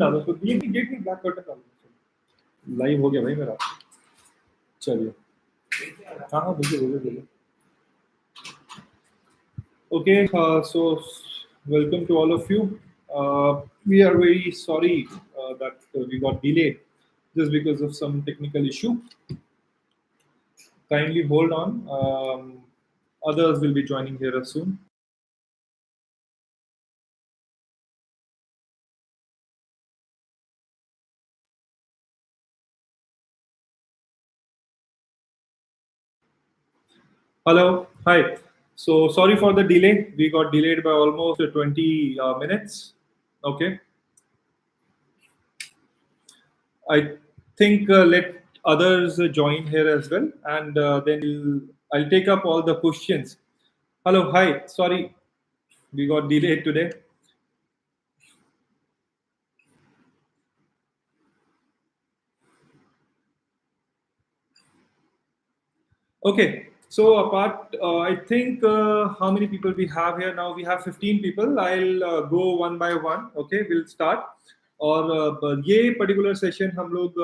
तो ये गेट में ब्लैक कर्टन लाइव हो गया भाई मेरा। चलिए हाँ हाँ बोलिए बोलिए बोलिए। Okay, so welcome to all of you. We are very sorry that we got delayed just because of some technical issue. Kindly hold on. Others will be joining here soon. Hello, hi. So sorry for the delay. We got delayed by almost 20 minutes. Okay. I think let others join here as well, and then I'll take up all the questions. Hello, hi. Sorry, we got delayed today. Okay, so apart, I think how many people we have here now? We have 15 people. I'll go one by one. Okay, we'll start. और ये particular session हम लोग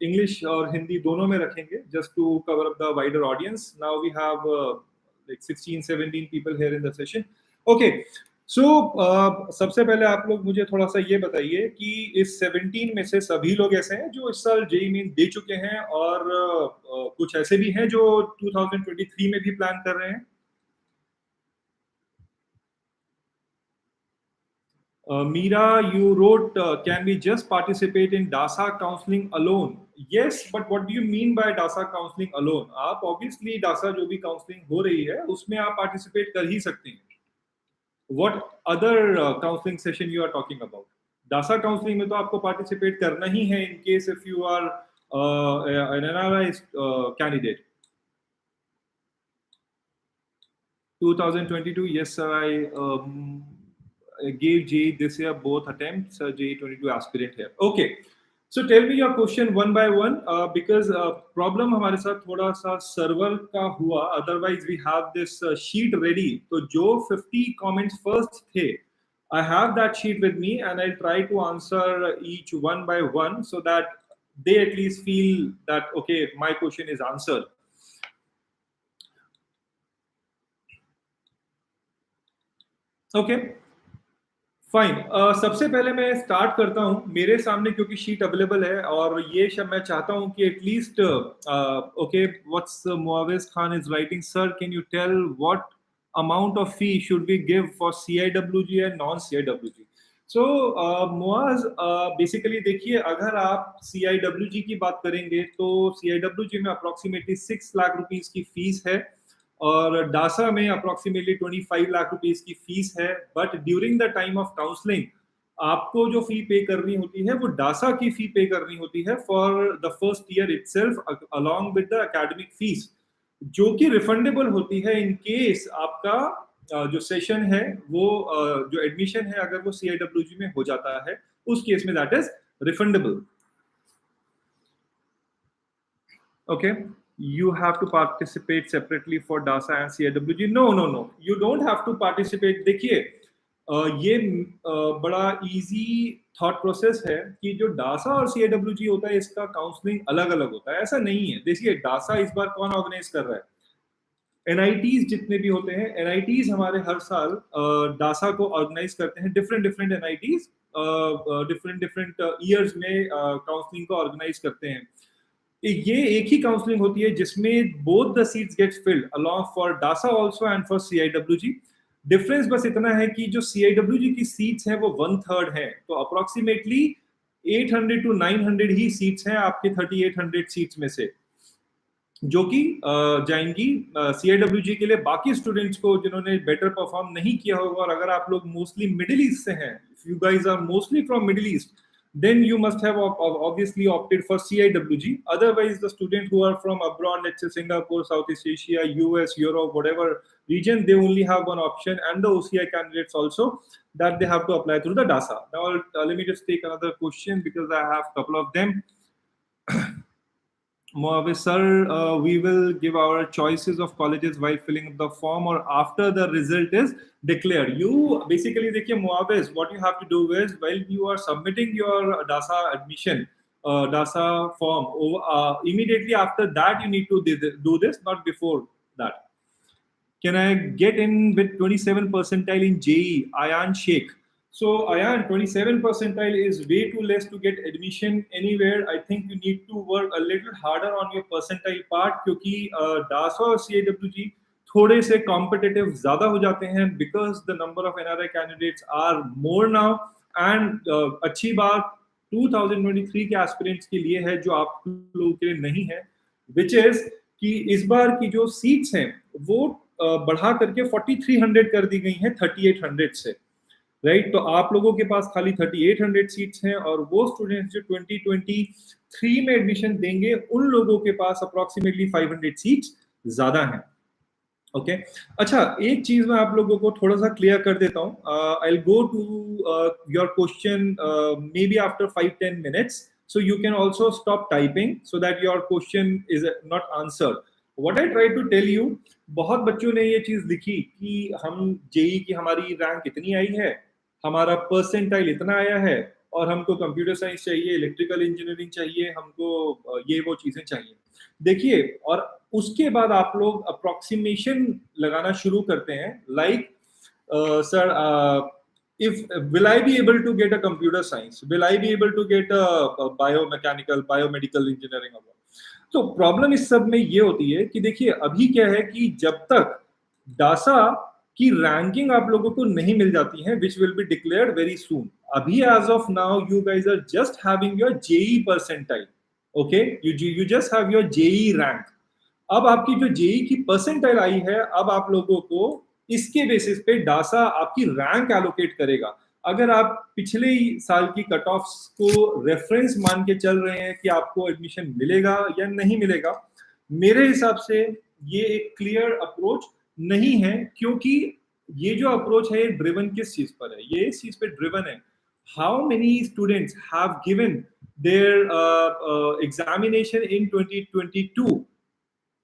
English और हिंदी दोनों में रखेंगे just to cover up the wider audience. Now we have like 16-17 people here in the session. Okay, so सबसे पहले आप लोग मुझे थोड़ा सा ये बताइए कि इस 17 में से सभी लोग ऐसे हैं जो इस साल जेईई मेन दे चुके हैं और कुछ ऐसे भी हैं जो 2023 में भी प्लान कर रहे हैं. Meera, you wrote, can we just participate in DASA counseling alone? Yes, but what do you mean by DASA counseling alone? आप obviously DASA जो भी counseling हो रही है उसमें आप participate कर ही सकते हैं. What other counseling session you are talking about? DASA counseling में तो आपको participate करना ही है in case if you are an NRI candidate. 2022, yes sir, I gave JEE this year both attempts, JEE 22 aspirant here. Okay, so tell me your question one by one because problem हमारे साथ थोड़ा सा server का हुआ. Otherwise we have this sheet ready. तो जो 50 comments first थे, I have that sheet with me and I'll try to answer each one by one so that they at least feel that okay, my question is answered. Okay. Fine. सबसे पहले मैं start करता हूं. मेरे सामने क्योंकि sheet available है और ये मैं चाहता हूं कि at least okay what's Muavij Khan is writing sir can you tell what amount of fee should we give for CIWG and non CIWG. So Muaz basically देखिए अगर आप CIWG की बात करेंगे तो CIWG में अप्रोक्सीमेटली 6 लाख रुपीस की फीस है और डासा में अप्रोक्सीमेटली 25 लाख रुपीस की फीस है. But during the time of counselling आपको जो फी पे करनी होती है वो डासा की फी पे करनी होती है for the first year itself along with the academic fees, जो कि रिफंडेबल होती है इन केस आपका जो सेशन है वो जो एडमिशन है अगर वो CIWG में हो जाता है उस केस में that is refundable. Okay, you have to participate separately for DASA and CIWG. No, you don't have to participate. देखिए ये बड़ा इजी थॉट प्रोसेस है कि जो डासा और CIWG होता है इसका काउंसलिंग अलग अलग होता है. ऐसा नहीं है. देखिए डासा इस बार कौन ऑर्गेनाइज कर रहा है? NITs जितने भी होते हैं NITs हमारे हर साल डासा को ऑर्गेनाइज करते हैं. डिफरेंट NITs डिफरेंट ईयर्स में काउंसलिंग को ऑर्गेनाइज करते हैं. ये एक ही काउंसलिंग होती है जिसमें both the seats gets filled along for DASA also and for CIWG. Difference बस इतना है कि जो CIWG की सीट्स हैं वो 1/3 है. तो अप्रोक्सीमेटली 800 to 900 ही सीट्स हैं आपके 3800 सीट्स में से जो कि जाएंगी CIWG के लिए. बाकी स्टूडेंट्स को जिन्होंने बेटर परफॉर्म नहीं किया होगा और अगर आप लोग मोस्टली मिडिल ईस्ट से हैं, if you guys are mostly from Middle East, then you must have obviously opted for CIWG. Otherwise, the students who are from abroad, let's say Singapore, Southeast Asia, US, Europe, whatever region, they only have one option, and the OCI candidates also that they have to apply through the DASA. Now, let me just take another question because I have a couple of them. Moavis sir, we will give our choices of colleges while filling up the form or after the result is declared. You basically, देखिए Moavis, what you have to do is while you are submitting your DASA admission, DASA form, immediately after that you need to do this, not before that. Can I get in with 27 percentile in JEE? Ayan Sheikh. So Ayan, 27 percentile is way too less to get admission anywhere. I think you need to work a little harder on your percentile part क्योंकि DASA और CIWG थोड़े से competitive ज़्यादा हो जाते हैं because the number of NRI candidates are more now and अच्छी बात 2023 के aspirants के लिए है जो आप लोगों के लिए नहीं है, which is कि इस बार की जो सीट्स हैं वो बढ़ा करके 4300 कर दी गई हैं 3800 से, राइट? तो आप लोगों के पास खाली 3800 सीट्स हैं और वो स्टूडेंट्स जो 2023 में एडमिशन देंगे उन लोगों के पास अप्रोक्सीमेटली 500 सीट्स ज्यादा हैं। ओके अच्छा, एक चीज मैं आप लोगों को थोड़ा सा क्लियर कर देता हूं। I will go to your question maybe after 5-10 minutes, so you can also stop typing so that your question is not answered. What I try to tell you, बहुत बच्चों ने ये चीज लिखी कि हम जेई की हमारी रैंक इतनी आई है, हमारा परसेंटाइल इतना आया है और हमको कंप्यूटर साइंस चाहिए, इलेक्ट्रिकल इंजीनियरिंग चाहिए, हमको ये वो चीजें चाहिए। देखिए, और उसके बाद आप लोग अप्रोक्सीमेशन लगाना शुरू करते हैं, like sir if will I be able to get a computer science, will I be able to get a biomechanical biomedical engineering award? तो प्रॉब्लम इस सब में ये होती है कि देखिए अभी क्या है कि जब तक डासा की रैंकिंग आप लोगों को नहीं मिल जाती है, which will be declared very soon. अभी as of now you guys are just having your JEE percentile, okay? You just have your JEE rank. अब आपकी जो JEE की परसेंटाइल आई है, अब आप लोगों को इसके बेसिस पे डासा आपकी रैंक एलोकेट करेगा। अगर आप पिछले साल की कट ऑफ्स को रेफरेंस मान के चल रहे हैं कि आपको एडमिशन मिलेगा या नहीं मिलेगा, मेरे हिसाब से ये एक क्लियर अप्रोच नहीं है, क्योंकि ये जो अप्रोच है ड्रिवन किस चीज पर है? ये इस चीज पे ड्रिवन है how many students have given their examination in 2022।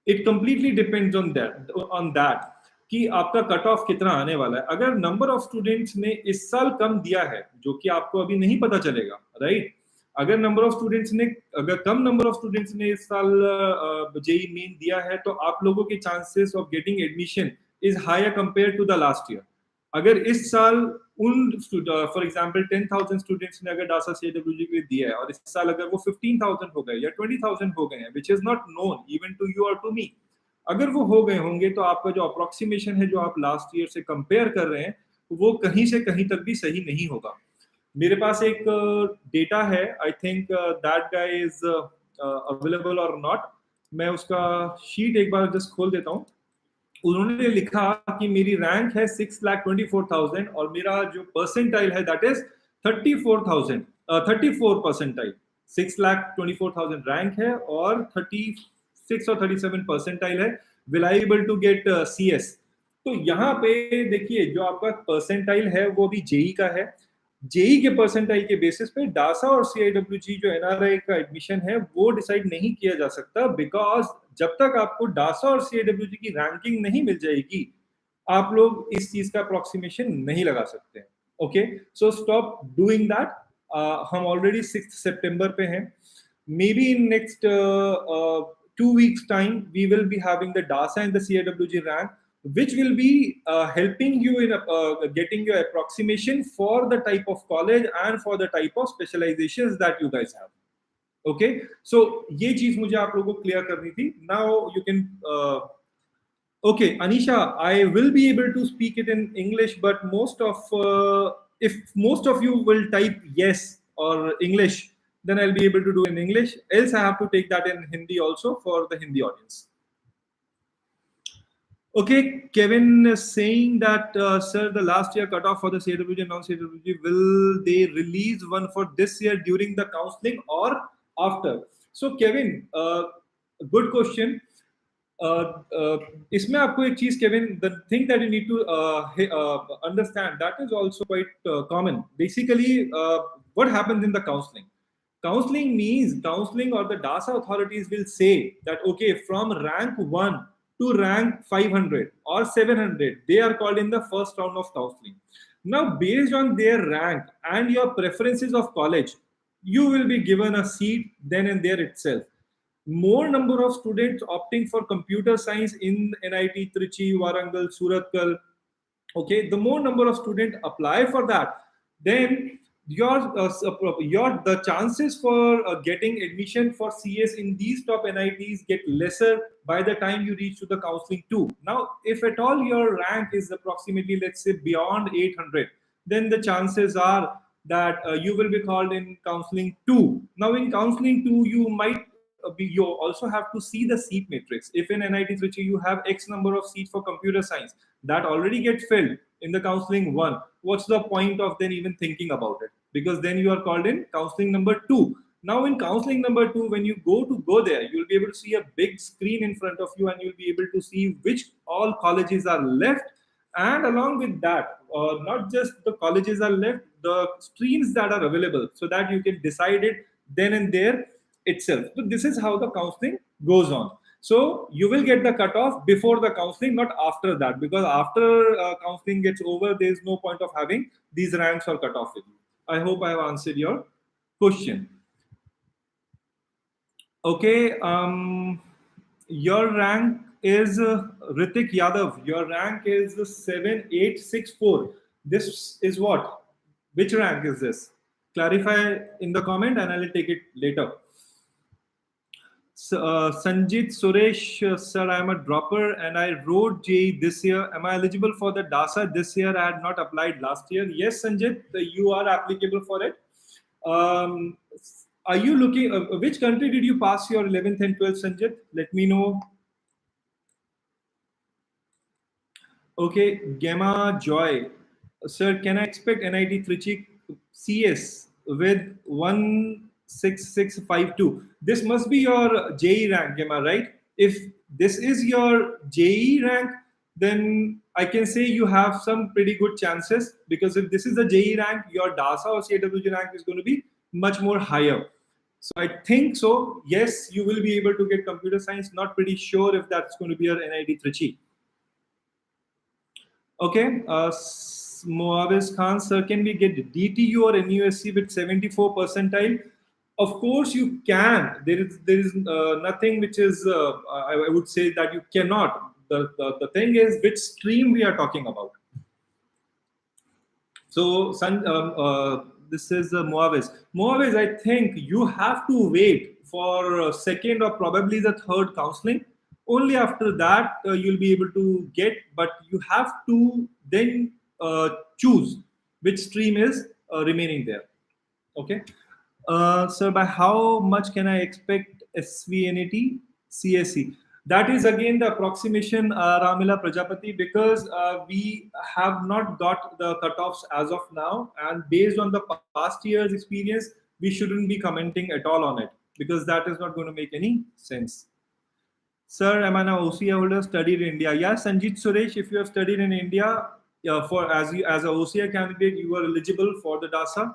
It completely depends on that कि आपका कट ऑफ कितना आने वाला है। अगर नंबर ऑफ स्टूडेंट्स ने इस साल कम दिया है, जो कि आपको अभी नहीं पता चलेगा, राइट? अगर कम नंबर ऑफ स्टूडेंट्स ने इस साल जेईई मेन दिया है, तो आप लोगों के chances of getting admission is higher compare to the last year. अगर इस साल उन फॉर एग्जांपल 10,000 स्टूडेंट्स ने अगर डासा सीआईडब्ल्यूजी के लिए दिया है और इस साल अगर वो 15,000 हो गए या 20,000 हो गए हैं, which is not known even to you और टू मी, अगर वो हो गए होंगे तो आपका जो अप्रोक्सीमेशन है जो आप लास्ट ईयर से कंपेयर कर रहे हैं, वो कहीं से कहीं तक भी सही नहीं होगा। मेरे पास एक डेटा है, I think that guy is available और नॉट, मैं उसका शीट एक बार जस्ट खोल देता हूँ। उन्होंने लिखा कि मेरी रैंक है 6,24,000 और मेरा जो परसेंटाइल है दैट इज 34 परसेंटाइल। 6,24,000 रैंक है और 36 और 37 परसेंटाइल है। Will I able to get CS? तो यहाँ पे देखिए जो आपका परसेंटाइल है वो भी जेई का है। जेई के परसेंटाइल के बेसिस पे डासा और सीआईडब्ल्यूजी जो एनआरआई का एडमिशन है वो डिसाइड नहीं किया जा सकता, बिकॉज जब तक आपको डासा और सीआईडब्ल्यूजी की रैंकिंग नहीं मिल जाएगी आप लोग इस चीज का अप्रोक्सीमेशन नहीं लगा सकते। Okay, so stop doing that. हम ऑलरेडी 6 सितंबर पे हैं। May be in next 2 weeks time we will be having the DASA and the CIWG rank, which will be helping you in getting your approximation for the type of college and for the type of specializations that you guys have. Okay, so ये चीज मुझे आप लोगों को clear करनी थी। Now you can okay, Anisha, I will be able to speak it in English, but if most of you will type yes or English, then I'll be able to do in English. Else I have to take that in Hindi also for the Hindi audience. Okay, Kevin is saying that, sir, the last year cutoff for the CWG and non-CWG, will they release one for this year during the counseling or after? So Kevin, good question. इसमें आपको एक चीज Kevin, the thing that you need to understand, that is also quite common. Basically, what happens in the counseling? Counseling means counseling or the DASA authorities will say that, okay, from rank 1 to rank 500 or 700, they are called in the first round of counseling. Now, based on their rank and your preferences of college, you will be given a seat then and there itself. More number of students opting for computer science in NIT Trichy, Warangal, Suratkal, okay, the more number of students apply for that, then your the chances for getting admission for CS in these top NITs get lesser by the time you reach to the counseling 2. Now, if at all your rank is approximately, let's say, beyond 800, then the chances are that you will be called in counseling 2. Now, in counseling 2, you might you also have to see the seat matrix. If in NIT Trichy you have X number of seats for computer science, that already get filled in the counseling 1, what's the point of then even thinking about it? Because then you are called in counseling number 2. Now in counseling number 2, when you go there, you'll be able to see a big screen in front of you, and you'll be able to see which all colleges are left, and along with that, not just the colleges are left, the streams that are available, so that you can decide it then and there itself. So this is how the counseling goes on. So you will get the cutoff before the counseling, not after that, because after counseling gets over, there is no point of having these ranks or cutoff with you. I hope I have answered your question. Okay, your rank is Ritik Yadav. Your rank is 7864. This is what? Which rank is this? Clarify in the comment, and I will take it later. Sanjit Suresh, sir, I am a dropper and I wrote JEE this year. Am I eligible for the DASA this year? I had not applied last year. Yes, Sanjit, you are applicable for it. Are you looking, which country did you pass your 11th and 12th, Sanjit? Let me know. Okay, Gamma Joy. Sir, can I expect NIT Trichy CS with 16652? This must be your JEE rank, Gamma, right? If this is your JEE rank, then I can say you have some pretty good chances, because if this is the JEE rank, your DASA or CIWG rank is going to be much more higher. So I think so. Yes, you will be able to get computer science. Not pretty sure if that's going to be your NIT Trichy. Okay, Moaviz Khan, sir, can we get DTU or NUSC with 74 percentile? Of course, you can. There is nothing which is I would say that you cannot. The thing is which stream we are talking about. So, this is Moaviz. Moaviz, I think you have to wait for second or probably the third counseling. Only after that you'll be able to get, but you have to then choose which stream is remaining there. Okay. So by how much can I expect SVNAT CSE? That is again the approximation, Ramila Prajapati, because we have not got the cutoffs as of now, and based on the past year's experience, we shouldn't be commenting at all on it, because that is not going to make any sense. Sir, am I an OCA holder studied in India? Yes, Sanjit Suresh, if you have studied in India, as an OCA candidate, you are eligible for the DASA.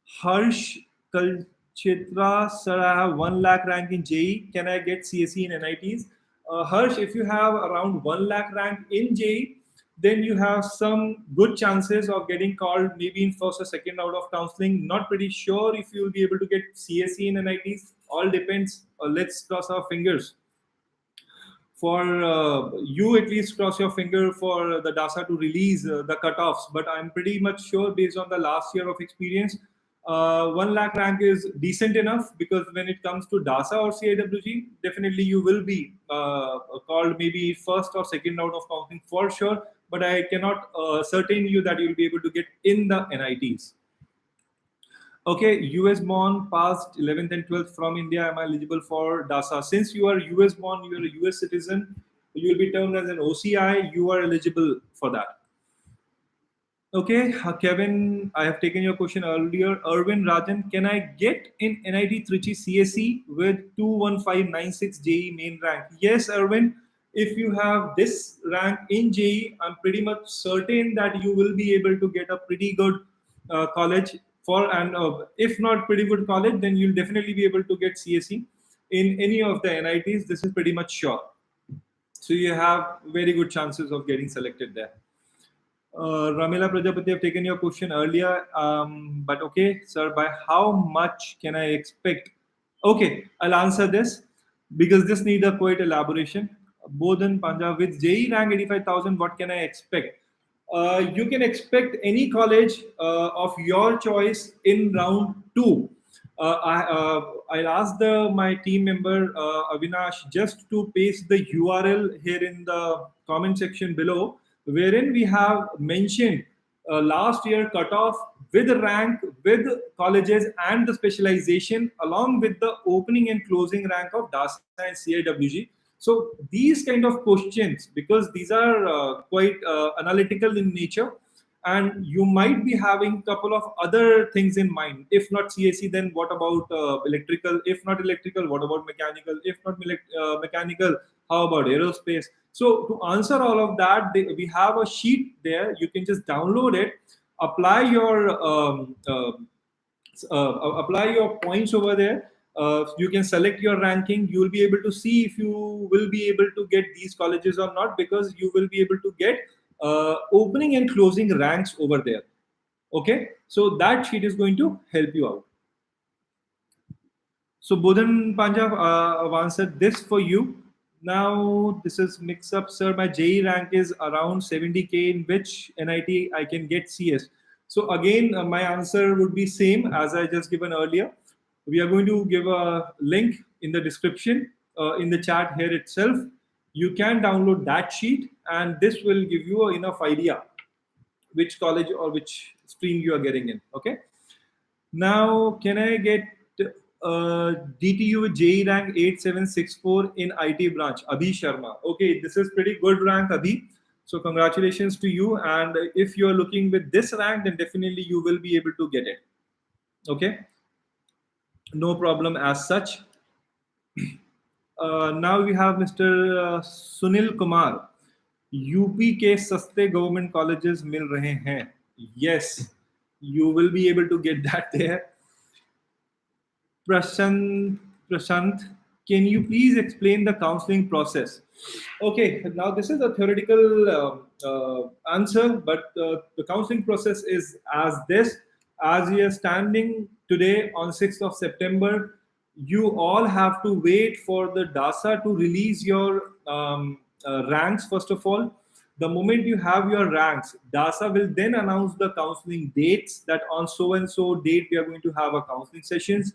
Harsh Kalchitra, sir, I have 1 lakh rank in JEE. Can I get CSE in NITs? Harsh, if you have around 1 lakh rank in JEE, then you have some good chances of getting called maybe in first or second round of counseling. Not pretty sure if you will be able to get CSE in NITs. All depends. Let's cross our fingers. For you, at least cross your finger for the DASA to release the cutoffs. But I'm pretty much sure, based on the last year of experience, 1 lakh rank is decent enough, because when it comes to DASA or CIWG, definitely you will be called maybe first or second round of counseling for sure. But I cannot certain you that you'll be able to get in the NITs. Okay, US born, passed 11th and 12th from India. Am I eligible for DASA? Since you are US born, you are a US citizen, you will be termed as an OCI. You are eligible for that. Okay, Kevin, I have taken your question earlier. Erwin Rajan, can I get in NIT Trichy CSE with 21596 JEE main rank? Yes, Erwin. If you have this rank in JEE, I'm pretty much certain that you will be able to get a pretty good college if not pretty good college, then you'll definitely be able to get CSE in any of the NITs. This is pretty much sure. So you have very good chances of getting selected there. Ramila Prajapati, have taken your question earlier, but okay, sir, by how much can I expect? Okay, I'll answer this because this needs a quite elaboration. Bodhan Punjab, with JEE rank 85,000, what can I expect? You can expect any college of your choice in round 2. I'll ask my team member Avinash just to paste the URL here in the comment section below, wherein we have mentioned last year cutoff with rank, with colleges and the specialization, along with the opening and closing rank of DASA and CIWG. So these kind of questions, because these are quite analytical in nature, and you might be having a couple of other things in mind. If not CSE, then what about electrical? If not electrical, what about mechanical? If not mechanical, how about aerospace? So to answer all of that, we have a sheet there. You can just download it, apply your apply your points over there. You can select your ranking. You will be able to see if you will be able to get these colleges or not, because you will be able to get opening and closing ranks over there. Okay, so that sheet is going to help you out. So Bodhan Panjab, I've answered this for you. Now this is mix up, sir. My JEE rank is around 70K. In which NIT I can get CS? So again, my answer would be same as I just given earlier. We are going to give a link in the description, in the chat here itself. You can download that sheet, and this will give you enough idea which college or which stream you are getting in. Okay. Now, can I get DTU with JEE rank 8764 in IT branch? Abhi Sharma. Okay, this is pretty good rank, Abhi. So congratulations to you. And if you're looking with this rank, then definitely you will be able to get it. Okay. No problem as such. Now we have Mr. Sunil Kumar. UP के सस्ते government colleges मिल रहे हैं. Yes, you will be able to get that there. Prashant, can you please explain the counseling process? Okay, now this is a theoretical answer, but the counseling process is as this. As we are standing today on 6th of September, you all have to wait for the DASA to release your ranks first of all. The moment you have your ranks, DASA will then announce the counseling dates, that on so and so date we are going to have a counseling sessions.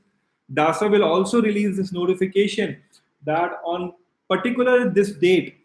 DASA will also release this notification that on particular this date,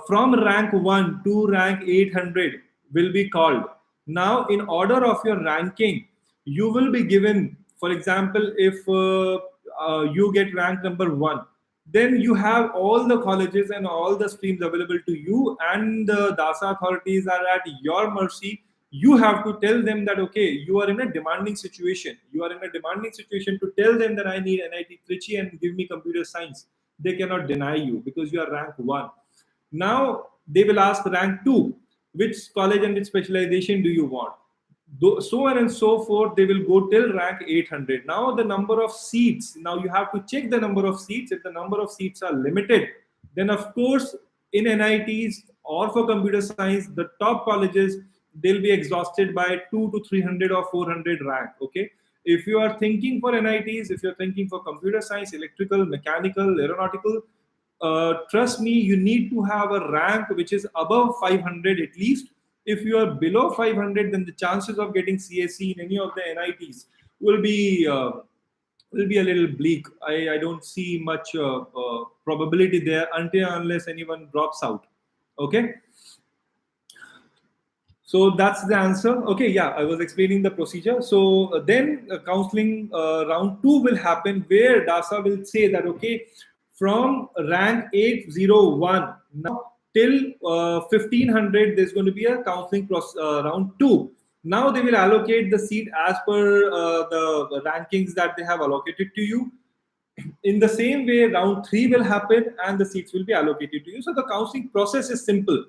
from rank 1 to rank 800 will be called. Now, in order of your ranking, you will be given, for example, if you get rank number 1, then you have all the colleges and all the streams available to you, and the DASA authorities are at your mercy. You have to tell them that, okay, you are in a demanding situation. You are in a demanding situation to tell them that I need NIT Trichy and give me computer science. They cannot deny you because you are rank 1. Now, they will ask rank 2, which college and which specialization do you want? So on and so forth, they will go till rank 800. Now the number of seats, now you have to check the number of seats. If the number of seats are limited, then of course in NITs or for computer science, the top colleges, they'll be exhausted by 2 to 300 or 400 rank. Okay. If you are thinking for NITs, if you're thinking for computer science, electrical, mechanical, aeronautical, trust me, you need to have a rank which is above 500 at least. If you are below 500, then the chances of getting CSE in any of the NITs will be a little bleak. I don't see much probability there until unless anyone drops out. Okay. So that's the answer. Okay, yeah, I was explaining the procedure. So then counseling round 2 will happen, where DASA will say that, okay, from rank 801 now till 1500, there's going to be a counseling round 2. Now they will allocate the seat as per the rankings that they have allocated to you. In the same way, round 3 will happen and the seats will be allocated to you. So the counseling process is simple.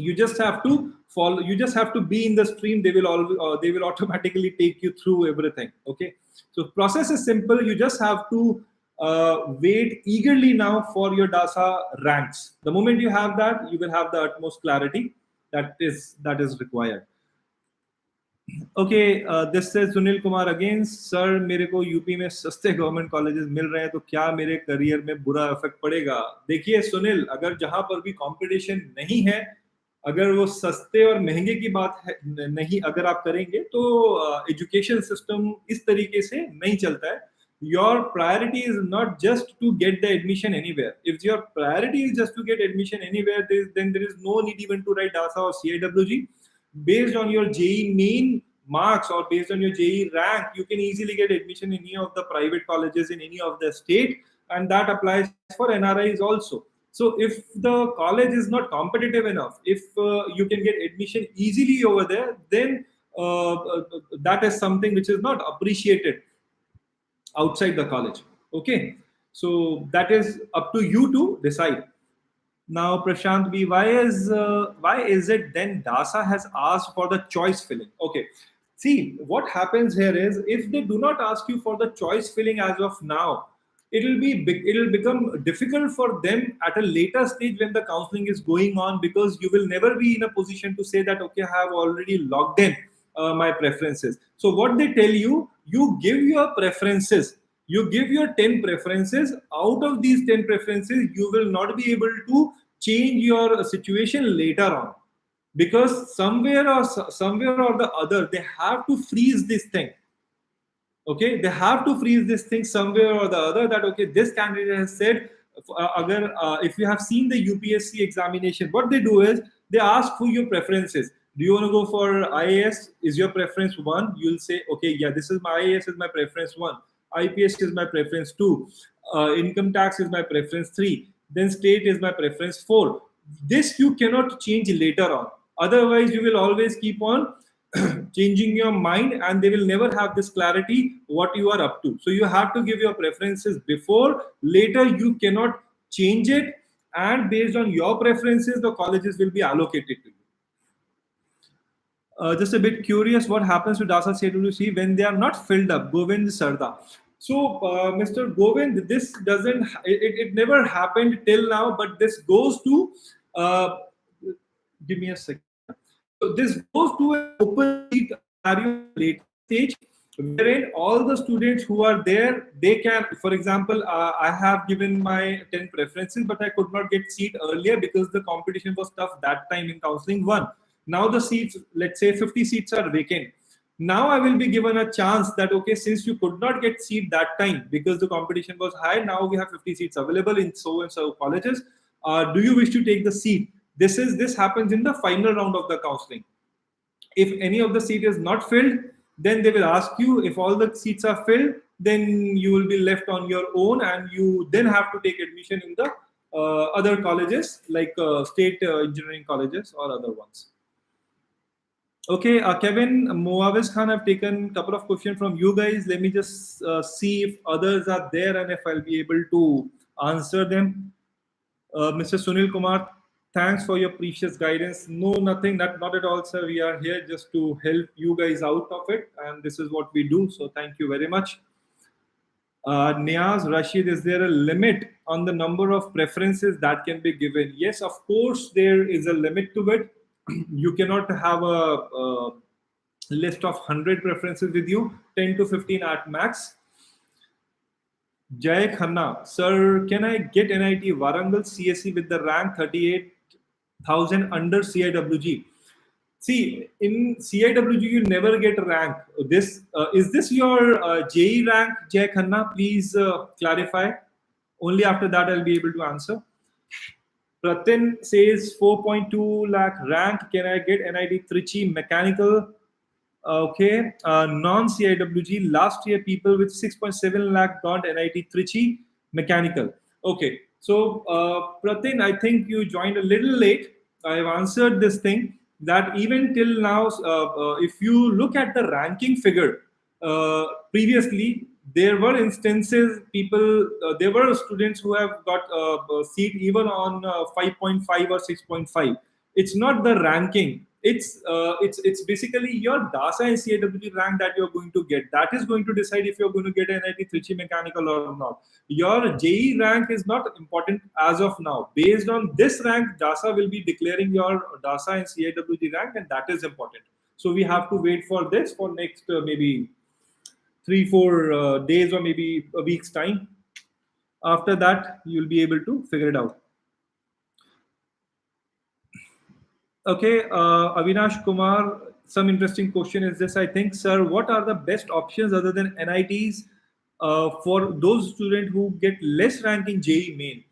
You just have to follow, you just have to be in the stream. They will automatically take you through everything. Okay, so process is simple. You just have to wait eagerly now for your DASA ranks. The moment you have that, you will have the utmost clarity that is required. Okay, this से Sunil Kumar again, sir मेरे को UP में सस्ते government colleges मिल रहे हैं तो क्या मेरे करियर में बुरा इफेक्ट पड़ेगा? देखिए सुनील, अगर जहां पर भी कंपटीशन नहीं है, अगर वो सस्ते और महंगे की बात है नहीं अगर आप करेंगे, तो एजुकेशन सिस्टम इस तरीके से नहीं चलता है. Your priority is not just to get the admission anywhere. If your priority is just to get admission anywhere, then there is no need even to write DASA or CIWG. Based on your JEE main marks or based on your JEE rank, you can easily get admission in any of the private colleges in any of the state, and that applies for NRIs also. So if the college is not competitive enough, if you can get admission easily over there, then that is something which is not appreciated outside the college. Okay, so that is up to you to decide. Now, Prashant B, why is it then DASA has asked for the choice filling? Okay, see what happens here is, if they do not ask you for the choice filling as of now, it'll become difficult for them at a later stage when the counseling is going on, because you will never be in a position to say that okay, I have already logged in my preferences. So what they tell you, you give your preferences. You give your 10 preferences. Out of these 10 preferences, you will not be able to change your situation later on, because somewhere or the other they have to freeze this thing. Okay, they have to freeze this thing somewhere or the other, that okay, this candidate has said, if you have seen the UPSC examination, what they do is they ask for your preferences. Do you want to go for IAS? Is your preference 1? You'll say, okay, yeah, this is my IAS is my preference 1. IPS is my preference 2. Income tax is my preference 3. Then state is my preference 4. This you cannot change later on. Otherwise, you will always keep on changing your mind, and they will never have this clarity what you are up to. So you have to give your preferences before. Later, you cannot change it, and based on your preferences, the colleges will be allocated to you. Just a bit curious, what happens to DASA CIWG when they are not filled up? Govind Sarda. So, Mr. Govind, this doesn't, it never happened till now, but this goes to, give me a second. So this goes to an open seat scenario later stage, wherein all the students who are there, they can, for example, I have given my 10 preferences, but I could not get seat earlier because the competition was tough that time in counseling 1. Now the seats, let's say 50 seats are vacant. Now I will be given a chance that, okay, since you could not get seat that time because the competition was high, now we have 50 seats available in so and so colleges. Do you wish to take the seat? This happens in the final round of the counseling. If any of the seat is not filled, then they will ask you. If all the seats are filled, then you will be left on your own, and you then have to take admission in the other colleges like state engineering colleges or other ones. Okay, Kevin, Moaviz Khan, I've taken a couple of questions from you guys. Let me just see if others are there and if I'll be able to answer them. Mr. Sunil Kumar, thanks for your precious guidance. No, nothing, not at all, sir. We are here just to help you guys out of it, and this is what we do. So thank you very much. Niaz Rashid, is there a limit on the number of preferences that can be given? Yes, of course, there is a limit to it. You cannot have a list of 100 preferences with you, 10 to 15 at max. Jay Khanna, sir, can I get NIT Warangal CSE with the rank 38,000 under CIWG? See, in CIWG, you never get a rank. This is this your JEE rank, Jay Khanna? Please clarify. Only after that I'll be able to answer. Pratin says 4.2 lakh rank. Can I get NIT Trichy mechanical? Okay, non-CIWG, last year people with 6.7 lakh got NIT Trichy mechanical. Okay, so Pratin, I think you joined a little late. I have answered this thing that even till now, if you look at the ranking figure, previously there were instances, there were students who have got a seat even on 5.5 or 6.5. It's not the ranking. It's basically your DASA and CIWG rank that you're going to get. That is going to decide if you're going to get an NIT Trichy Mechanical or not. Your JEE rank is not important as of now. Based on this rank, DASA will be declaring your DASA and CIWG rank, and that is important. So we have to wait for this for next maybe 3-4 days or maybe a week's time. After that, you'll be able to figure it out. Okay, Avinash Kumar, some interesting question is this, I think, sir, what are the best options other than NITs for those students who get less rank in JEE main?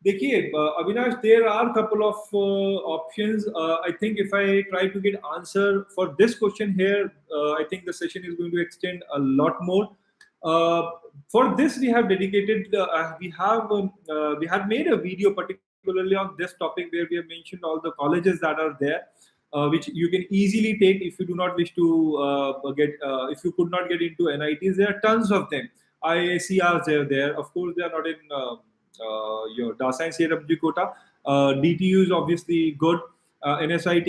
देखिए, Avinash, there are a couple of options. I think if I try to get answer for this question here, I think the session is going to extend a lot more. For this, we have dedicated, we had made a video particularly on this topic where we have mentioned all the colleges that are there, which you can easily take if you do not wish to if you could not get into NITs. There are tons of them. IICRs are there. Of course, they are not in your DASA and CIWG quota. DTU is obviously good. NSIT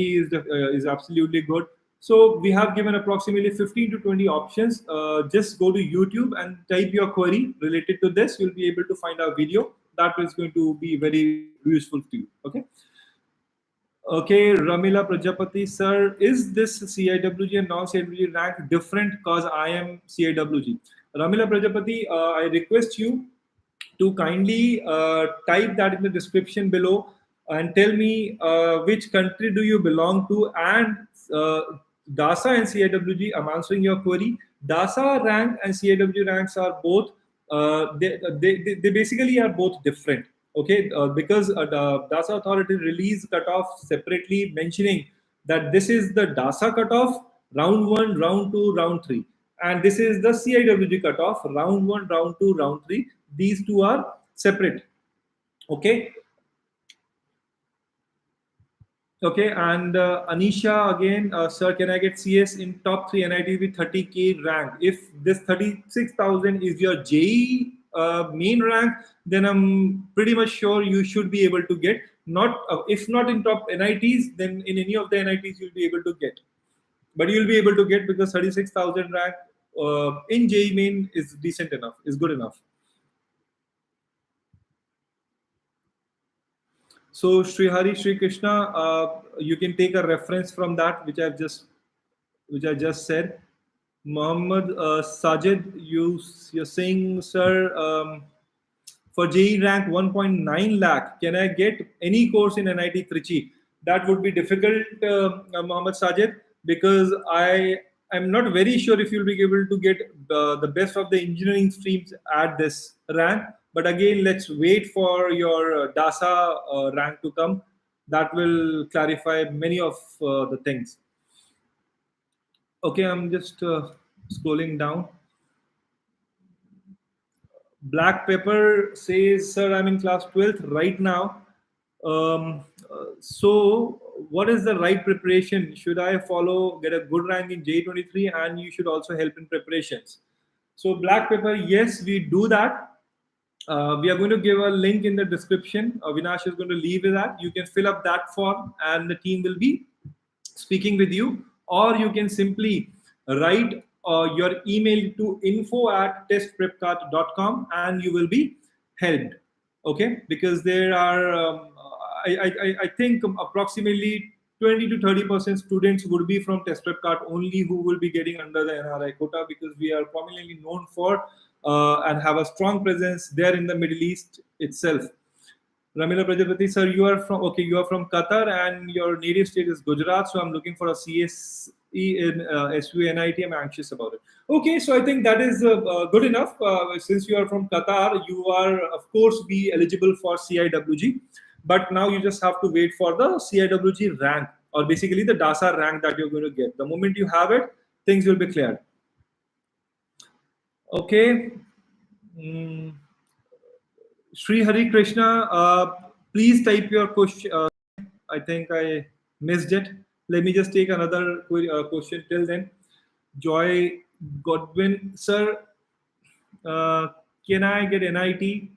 is absolutely good. So we have given approximately 15 to 20 options. Just go to YouTube and type your query related to this. You'll be able to find our video. That is going to be very useful to you. Okay. Okay, Ramila Prajapati, sir, is this CIWG and non-CIWG rank different because I am CIWG? Ramila Prajapati, I request you to kindly type that in the description below and tell me which country do you belong to, and DASA and CIWG, I'm answering your query. DASA rank and CIWG ranks are both, they basically are both different. Okay, because the DASA authority released cutoff separately, mentioning that this is the DASA cutoff, round 1, round 2, round 3. And this is the CIWG cutoff, round 1, round 2, round 3. These two are separate. Okay. Okay, and Anisha again, sir, can I get CS in top 3 NIT with 30K rank? If this 36,000 is your JEE main rank, then I'm pretty much sure you should be able to get, not if not in top NITs, then in any of the NITs you'll be able to get. But you'll be able to get because 36,000 rank in JEE main is decent enough, is good enough. So Sri Hari, Sri Krishna, you can take a reference from that which I just said. Muhammad Sajid, you're saying, sir, for JEE rank 1.9 lakh, can I get any course in NIT Trichy? That would be difficult, Muhammad Sajid, because I'm not very sure if you'll be able to get the best of the engineering streams at this rank. But again, let's wait for your DASA rank to come. That will clarify many of the things. Okay, I'm just scrolling down. Black Pepper says, sir, I'm in class 12th right now. So what is the right preparation? Should I get a good rank in J23, and you should also help in preparations? So Black Pepper, yes, we do that. We are going to give a link in the description. Avinash is going to leave that. You can fill up that form and the team will be speaking with you, or you can simply write your email to info@testprepkart.com and you will be helped. Okay, because there are I think approximately 20 to 30% students would be from TestprepKart only who will be getting under the NRI quota, because we are prominently known for and have a strong presence there in the Middle East itself. Ramila Prajapati, sir, you are from Qatar and your native state is Gujarat, so I'm looking for a CSE in SUNIT. I'm anxious about it. Okay, so I think that is good enough. Since you are from Qatar, you are of course be eligible for CIWG, but now you just have to wait for the CIWG rank, or basically the DASA rank that you're going to get. The moment you have it, things will be cleared. Okay. Sri Hari Krishna, please type your question. I think I missed it. Let me just take another question till then. Joy Godwin, sir, can I get NIT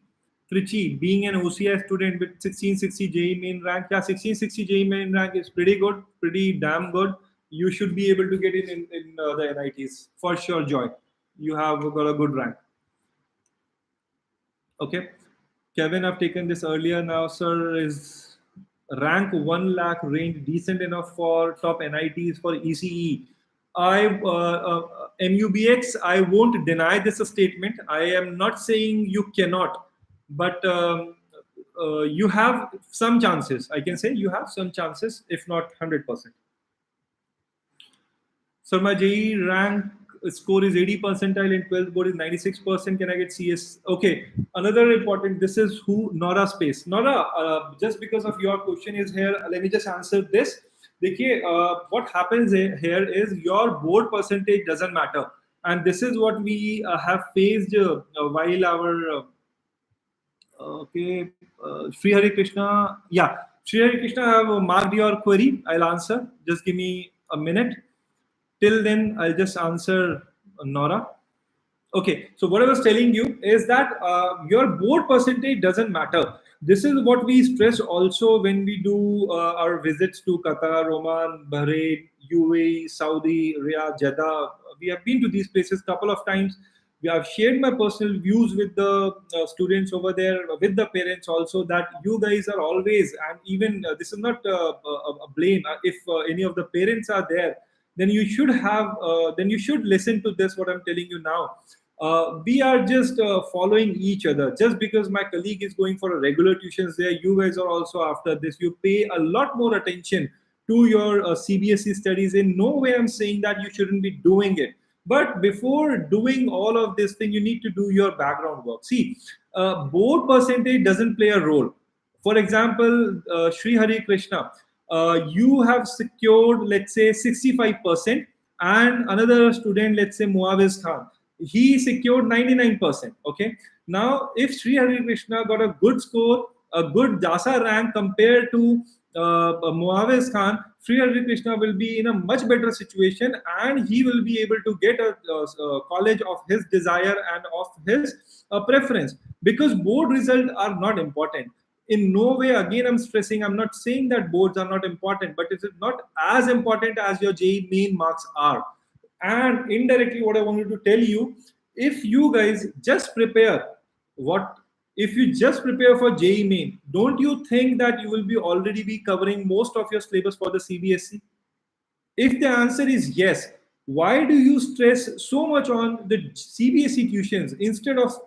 Trichy, being an OCI student with 1660 JEE main rank, yeah, 1660 JEE main rank is pretty good, pretty damn good. You should be able to get in the NITs for sure, Joy. You have got a good rank. Okay, Kevin, I've taken this earlier now, sir. Is rank 1 lakh range decent enough for top NITs for ECE? MUBX, I won't deny this a statement. I am not saying you cannot, but you have some chances. I can say you have some chances, if not 100%. So my JEE rank score is 80 percentile and 12th board is 96%. Can I get CS? Okay. Another important, this is who Nora space. Nora, just because of your question is here, let me just answer this. What happens here is your board percentage doesn't matter. And this is what we have faced while our Sri Hari Krishna. Yeah, Sri Hari Krishna, I have marked your query. I'll answer. Just give me a minute. Till then, I'll just answer Nora. Okay, so what I was telling you is that your board percentage doesn't matter. This is what we stress also when we do our visits to Qatar, Oman, Bahrain, UAE, Saudi, Riyadh, Jeddah. We have been to these places a couple of times. We have shared my personal views with the students over there, with the parents also, that you guys are always, and even this is not a blame. If any of the parents are there, then you should have, then you should listen to this, what I'm telling you now. We are just following each other. Just because my colleague is going for a regular tuitions there, you guys are also after this. You pay a lot more attention to your CBSE studies. In no way I'm saying that you shouldn't be doing it. But before doing all of this thing, you need to do your background work. See, board percentage doesn't play a role. For example, Sri Hari Krishna, you have secured, let's say, 65%, and another student, let's say Muawiz Khan, he secured 99%. Okay. Now, if Sri Hari Krishna got a good score, a good DASA rank compared to Muawiz Khan, Sri Hari Krishna will be in a much better situation, and he will be able to get a college of his desire and of his preference, because board results are not important. In no way, again, I'm stressing, I'm not saying that boards are not important, but it is not as important as your JEE main marks are. And indirectly, what I wanted to tell you, if you guys just prepare, if you just prepare for JEE main, don't you think that you will be already be covering most of your syllabus for the CBSE? If the answer is yes, why do you stress so much on the CBSE tuitions instead of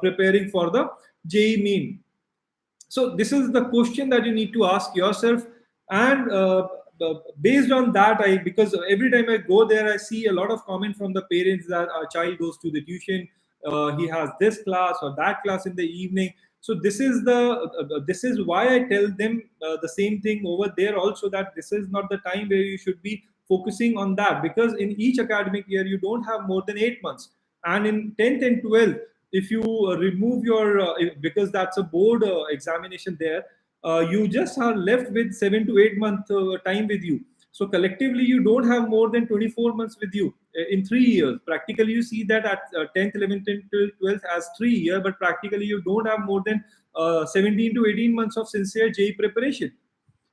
preparing for the JEE main? So this is the question that you need to ask yourself. And based on that, because every time I go there, I see a lot of comment from the parents that our child goes to the tuition, he has this class or that class in the evening. So this is this is why I tell them the same thing over there also, that this is not the time where you should be focusing on that, because in each academic year you don't have more than 8 months, and in 10th and 12th, if you remove your because that's a board examination there, you just are left with 7 to 8 month time with you. So collectively you don't have more than 24 months with you in 3 years. Practically you see that at 10th 11th and 12th as 3 years, but practically you don't have more than 17 to 18 months of sincere JEE preparation.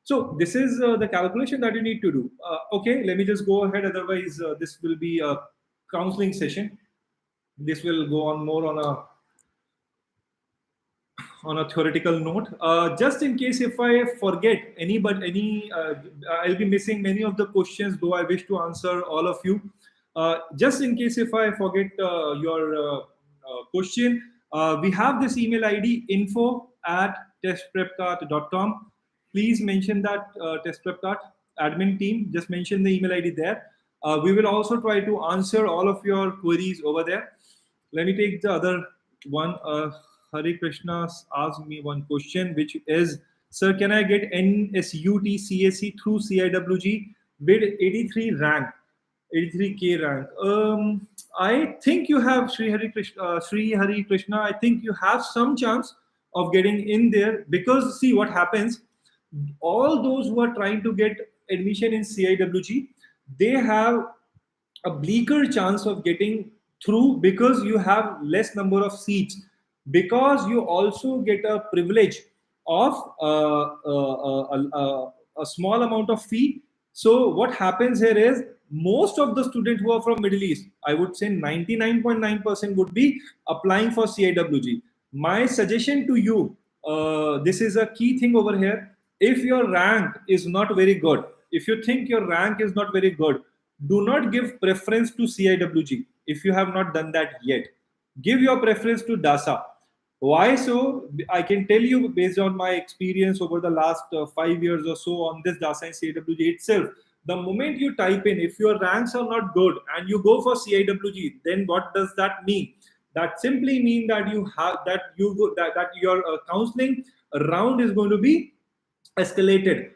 So this is the calculation that you need to do. Okay, let me just go ahead, otherwise this will be a counseling session. This will go on more on a theoretical note. Just in case if I forget I'll be missing many of the questions, though I wish to answer all of you. Just in case if I forget your question, we have this email ID, info@testprepkart.com. Please mention that TestprepKart admin team, just mention the email ID there. We will also try to answer all of your queries over there. Let me take the other one. Hari Krishna asked me one question, which is, sir, can I get NSUT CSE through CIWG with 83 rank, 83K rank? I think you have Sri Hari Krishna. I think you have some chance of getting in there, because see what happens. All those who are trying to get admission in CIWG, they have a bleaker chance of getting through, because you have less number of seats. because you also get a privilege of a small amount of fee. So what happens here is most of the students who are from Middle East, I would say 99.9% would be applying for CIWG. My suggestion to you, this is a key thing over here. If your rank is not very good, if you think your rank is not very good, do not give preference to CIWG if you have not done that yet. Give your preference to DASA. Why so? I can tell you based on my experience over the last 5 years or so on this DASA and CIWG itself. The moment you type in, if your ranks are not good and you go for CIWG, then what does that mean? That simply means that you have that your counseling round is going to be escalated.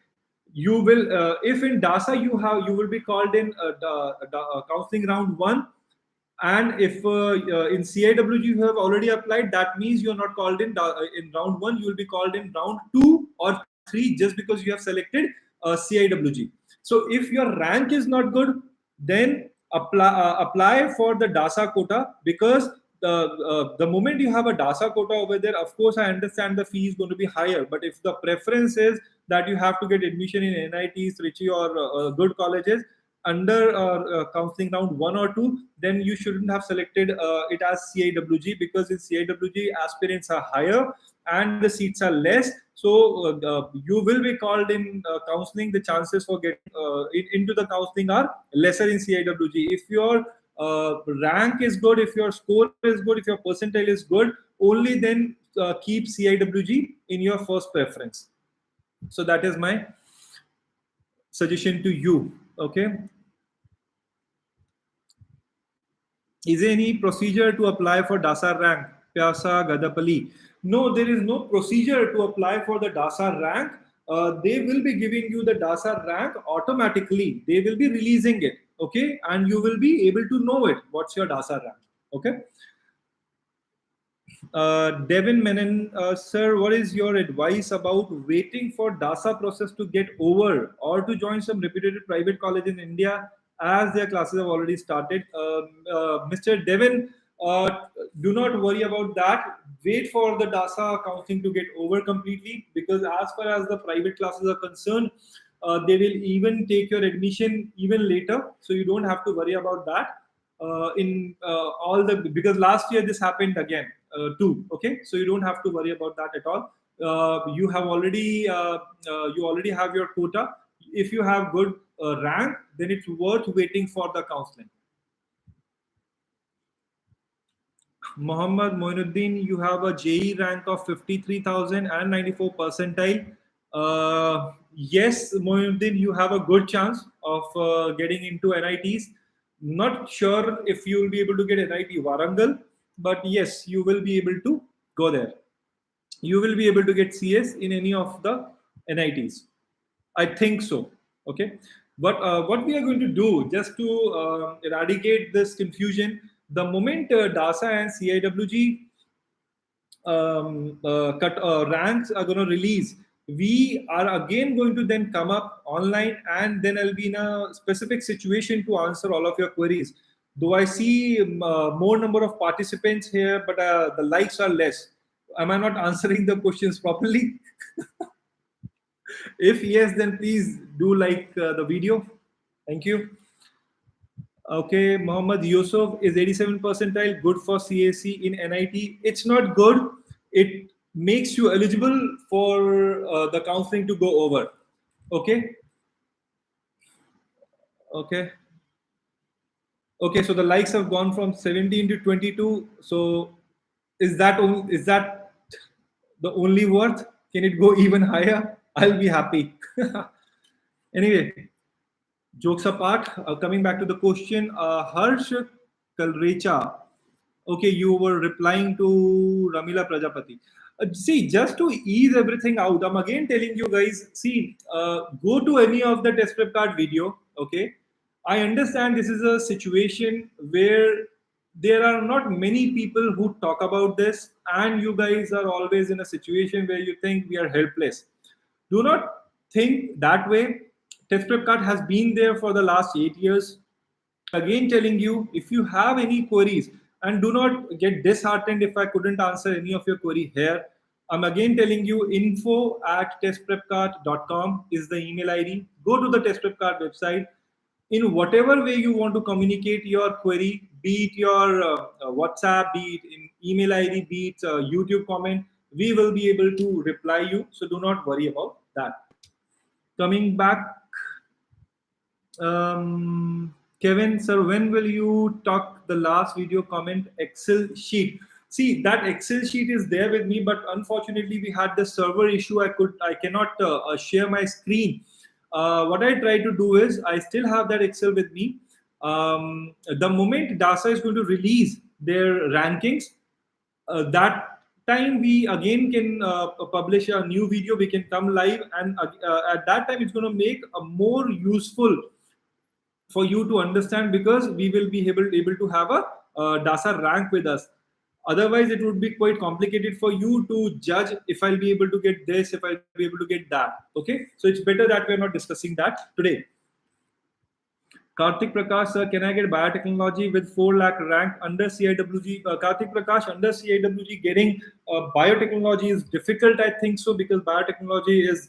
You will, if in DASA you will be called in counseling round one, and if in CIWG you have already applied, that means you are not called in round one. You will be called in round 2 or 3 just because you have selected CIWG. So if your rank is not good, then apply for the DASA quota, because the moment you have a DASA quota over there, of course I understand the fee is going to be higher. But if the preference is that you have to get admission in NITs, Trichy, or good colleges under counseling round 1 or 2, then you shouldn't have selected it as CIWG, because in CIWG aspirants are higher and the seats are less. So you will be called in counseling. The chances for getting into the counseling are lesser in CIWG. If your rank is good, if your score is good, if your percentile is good, only then keep CIWG in your first preference. So that is my suggestion to you. Okay. Is there any procedure to apply for DASA rank? Pyasa Gadapali. No, there is no procedure to apply for the DASA rank. They will be giving you the DASA rank automatically. They will be releasing it. Okay. And you will be able to know it. What's your DASA rank? Okay. Devin Menon, sir, what is your advice about waiting for DASA process to get over, or to join some reputed private college in India as their classes have already started? Mr. Devin, do not worry about that. Wait for the DASA counseling to get over completely, because as far as the private classes are concerned, they will even take your admission even later. So you don't have to worry about that. Because last year this happened again too. Okay, so you don't have to worry about that at all. You already have your quota. If you have good rank, then it's worth waiting for the counseling. Muhammad Moinuddin, you have a JEE rank of 53,000 and 94 percentile. Yes, Moinuddin, you have a good chance of getting into NITs. Not sure if you will be able to get NIT Warangal, but yes, you will be able to go there. You will be able to get CS in any of the NITs. I think so. Okay. But what we are going to do, just to eradicate this confusion, the moment DASA and CIWG ranks are going to release, we are again going to then come up online, and then I'll be in a specific situation to answer all of your queries. Though I see more number of participants here, but the likes are less. Am I not answering the questions properly? If yes, then please do like the video. Thank you. Okay, Muhammad Yusuf, is 87 percentile good for CAC in NIT? It's not good. It makes you eligible for the counseling to go over. Okay. Okay. Okay. So the likes have gone from 17 to 22. So is that the only worth? Can it go even higher? I'll be happy. Anyway, jokes apart, coming back to the question, Harsh Kalrecha. Okay, you were replying to Ramila Prajapati. See, just to ease everything out, I'm again telling you guys, see, go to any of the TestprepKart video, okay? I understand this is a situation where there are not many people who talk about this, and you guys are always in a situation where you think we are helpless. Do not think that way. TestprepKart has been there for the last 8 years. Again, telling you, if you have any queries, And do not get disheartened if I couldn't answer any of your query here. I'm again telling you, info@testprepkart.com is the email ID. Go to the TestprepKart website. In whatever way you want to communicate your query, be it your WhatsApp, be it in email ID, be it YouTube comment, we will be able to reply you. So do not worry about that. Coming back, Kevin, sir, when will you talk the last video comment Excel sheet? See, that Excel sheet is there with me, but unfortunately we had the server issue. I cannot share my screen. What I try to do is I still have that Excel with me. The moment DASA is going to release their rankings, that time we again can publish a new video. We can come live, and at that time it's going to make a more useful for you to understand, because we will be able to have a DASA rank with us. Otherwise, it would be quite complicated for you to judge if I'll be able to get this, if I'll be able to get that. Okay, so it's better that we're not discussing that today. Karthik Prakash, sir, can I get biotechnology with 4 lakh rank under CIWG? Karthik Prakash, under CIWG, getting biotechnology is difficult, I think so, because biotechnology is,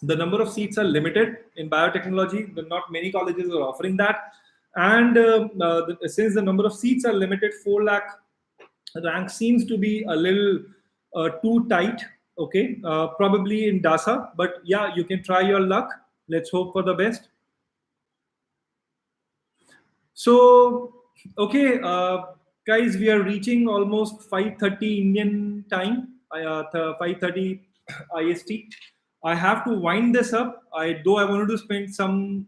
the number of seats are limited in biotechnology. Not many colleges are offering that. And since the number of seats are limited, 4 lakh rank seems to be a little too tight. Okay, probably in DASA, but yeah, you can try your luck. Let's hope for the best. So, okay, guys, we are reaching almost 5:30 Indian time, 5:30 IST. I have to wind this up. Though I wanted to spend some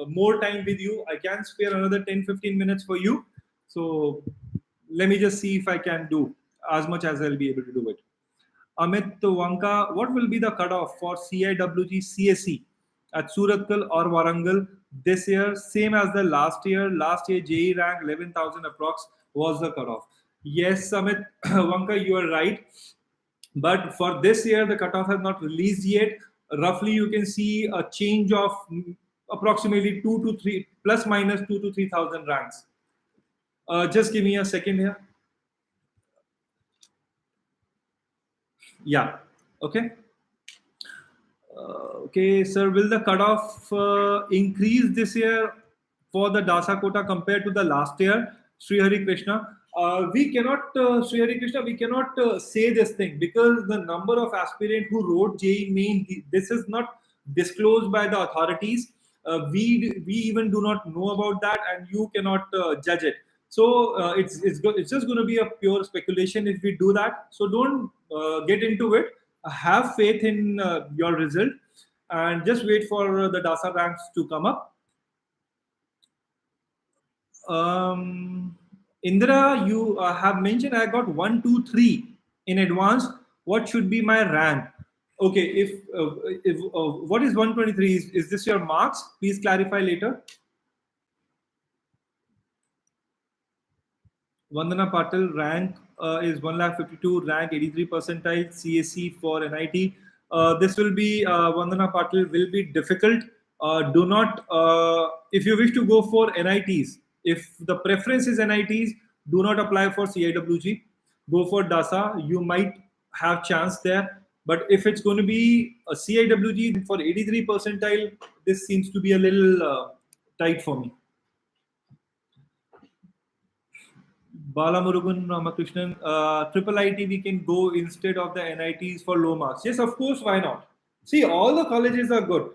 more time with you, I can spare another 10-15 minutes for you. So let me just see if I can do as much as I'll be able to do it. Amit Wanka, what will be the cutoff for CIWG CSE at Suratkal or Warangal this year? Same as the last year. Last year, JEE rank 11,000 approx was the cutoff. Yes, Amit Wanka, you are right. But for this year, the cutoff has not released yet. Roughly, you can see a change of approximately 2 to 3, plus minus 2 to 3,000 ranks. Just give me a second here. Yeah. Okay. Okay, sir. Will the cutoff increase this year for the DASA quota compared to the last year? Sri Hari Krishna. We cannot, Sri Hari Krishna, we cannot say this thing, because the number of aspirants who wrote JEE main, this is not disclosed by the authorities. We even do not know about that, and you cannot judge it. So it's just going to be a pure speculation if we do that. So don't get into it. Have faith in your result, and just wait for the DASA ranks to come up. Indra, you have mentioned I got 1, 2, 3 in advance. What should be my rank? Okay, if what is 123? Is this your marks? Please clarify later. Vandana Patil, rank is 152, rank 83 percentile, CSE for NIT. This will be, Vandana Patil, will be difficult. Do not, if you wish to go for NITs, if the preference is NITs, do not apply for CIWG. Go for DASA. You might have chance there. But if it's going to be a CIWG for 83 percentile, this seems to be a little tight for me. Balamurugan Ramakrishnan, triple IT we can go instead of the NITs for low marks. Yes, of course, why not? See, all the colleges are good.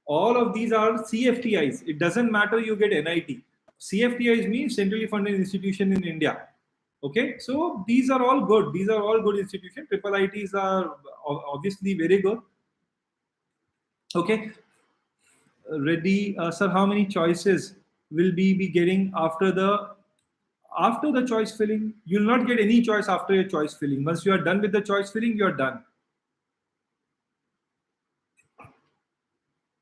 All of these are CFTIs. It doesn't matter you get NIT. CFTIs means centrally funded institution in India. Okay, so these are all good. These are all good institutions. Triple ITs are obviously very good. Okay, Reddy, sir, how many choices will we be getting after the choice filling? You'll not get any choice after your choice filling. Once you are done with the choice filling, you're done.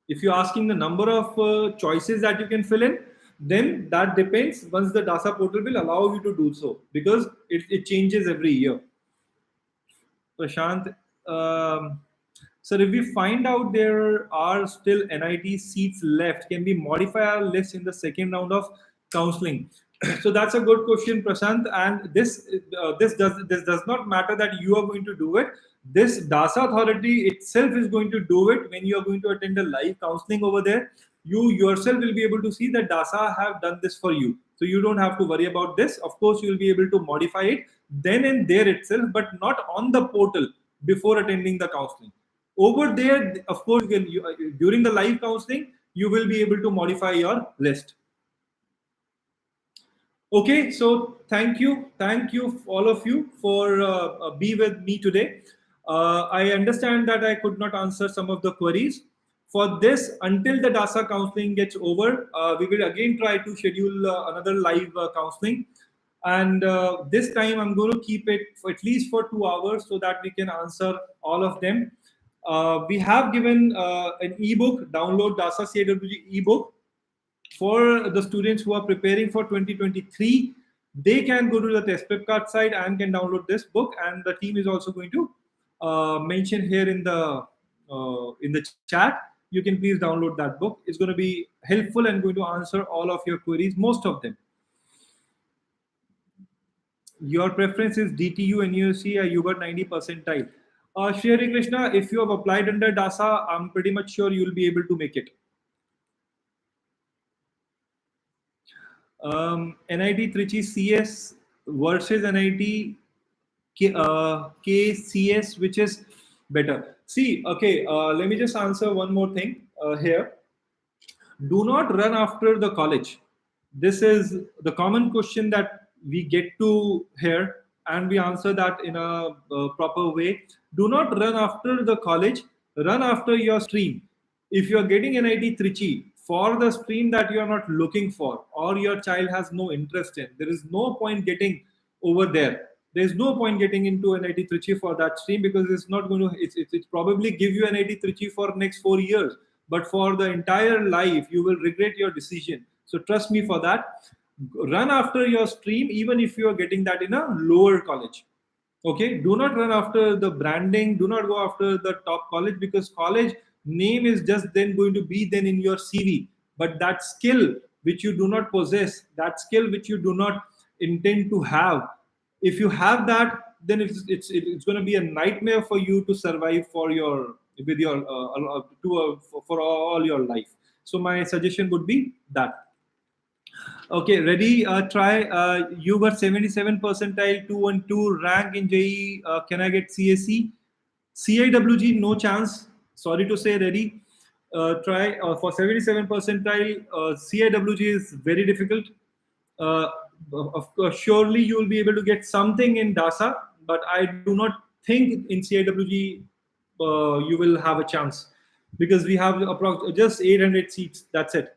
If you're asking the number of choices that you can fill in, then that depends. Once the DASA portal will allow you to do so, because it changes every year. Prashant, so if we find out there are still NIT seats left, can we modify our list in the second round of counseling? So that's a good question, Prashant. And this does not matter that you are going to do it. This DASA authority itself is going to do it when you are going to attend a live counseling over there. You yourself will be able to see that DASA have done this for you. So you don't have to worry about this. Of course, you will be able to modify it then and there itself, but not on the portal before attending the counseling. Over there, of course, during the live counseling, you will be able to modify your list. Okay, so thank you all of you for be with me today. I understand that I could not answer some of the queries. For this, until the DASA counseling gets over, we will again try to schedule another live counseling. And this time I'm going to keep it for at least for 2 hours so that we can answer all of them. We have given an ebook, download DASA CIWG ebook. For the students who are preparing for 2023, they can go to the TestprepKart site and can download this book. And the team is also going to mention here in the chat. You can please download that book. It's going to be helpful and going to answer all of your queries, most of them. Your preference is DTU and USC, you got 90 percentile. Shri Hare Krishna, if you have applied under DASA, I'm pretty much sure you will be able to make it. NIT Trichy CS versus NIT KCS, which is better? See, okay, let me just answer one more thing here. Do not run after the college. This is the common question that we get to here, and we answer that in a proper way. Do not run after the college, run after your stream. If you're getting NIT Trichy for the stream that you are not looking for, or your child has no interest in, there is no point getting over there. There's no point getting into NIT Trichy for that stream, because it's not going to, it's probably give you NIT Trichy for next 4 years, but for the entire life, you will regret your decision. So trust me for that. Run after your stream, even if you are getting that in a lower college. Okay, do not run after the branding, do not go after the top college, because college name is just then going to be then in your CV, but that skill which you do not possess, that skill which you do not intend to have, if you have that, then it's going to be a nightmare for you to survive for your with your for all your life. So my suggestion would be that. Okay, ready? Try. You got 77 percentile, 212 rank in JEE. Can I get CSE? CIWG, no chance. Sorry to say, ready. Try for 77 percentile. CIWG is very difficult. Of course, surely you will be able to get something in DASA, but I do not think in CIWG you will have a chance, because we have just 800 seats. That's it.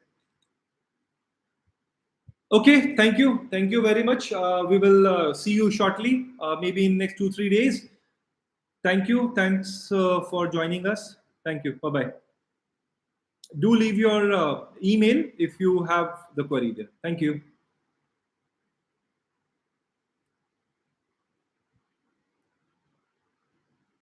Okay, thank you very much. We will see you shortly, maybe in next 2-3 days. Thanks for joining us. Thank you. Bye bye. Do leave your email if you have the query there. Thank you.